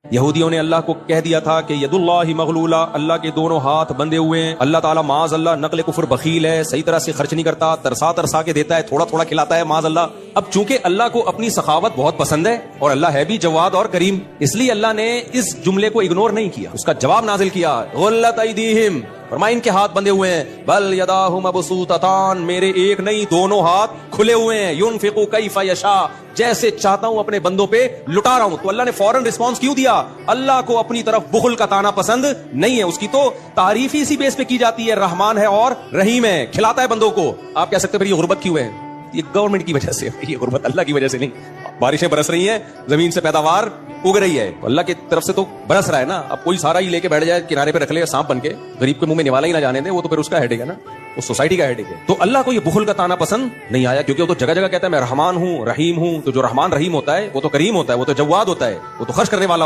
यहूदियों ने अल्लाह को कह दिया था कि यदुल्लाहि मगलूला, अल्लाह के दोनों हाथ बंधे हुए हैं। अल्लाह ताला माज अल्लाह नकल कुफर बखील है, सही तरह से खर्च नहीं करता, तरसा तरसा के देता है, थोड़ा थोड़ा खिलाता है माज अल्लाह। अब चूंकि अल्लाह को अपनी सखावत बहुत पसंद है और अल्लाह है भी जवाद और करीम, इसलिए अल्लाह ने इस जुमले को इग्नोर नहीं किया, उसका जवाब नाजिल किया। गुल्लत अयदीहिम, फरमाया इनके हाथ बंधे हुए हैं। बल यदाहु मबसूततान, मेरे एक नहीं दोनों हाथ खुले हुए हैं। युनफिकु कैफा यशा, जैसे चाहता हूं अपने बंदों पे लुटा रहा हूं। तो अल्लाह ने फौरन रिस्पांस क्यों दिया? अल्लाह को अपनी तरफ बुखल का ताना पसंद नहीं है, उसकी तो तारीफ ही इसी बेस पे की जाती है, रहमान है और रहीम है, खिलाता है बंदों को। आप कह सकते हैं ये गुर्बत क्यों है? ये गवर्नमेंट की वजह से, ये गुर्बत अल्लाह की वजह से नहीं। बारिशें बरस रही हैं, जमीन से पैदावार उग रही है, अल्लाह की तरफ से तो बरस रहा है ना। अब कोई सारा ही लेके बैठ जाए किनारे पे रख ले सांप बन के, गरीब के मुंह में निवाला ही ना जाने दे, वो तो फिर उसका हेडेक है ना, उस सोसाइटी का हेडेक है। तो अल्लाह को ये बुखल का ताना पसंद नहीं आया, क्योंकि वो तो जगह जगह कहता है मैं रहमान हूं, रहीम हूं। तो जो रहमान रहीम होता है वो तो करीम होता है, वो तो जवाद होता है, वो तो खर्च करने वाला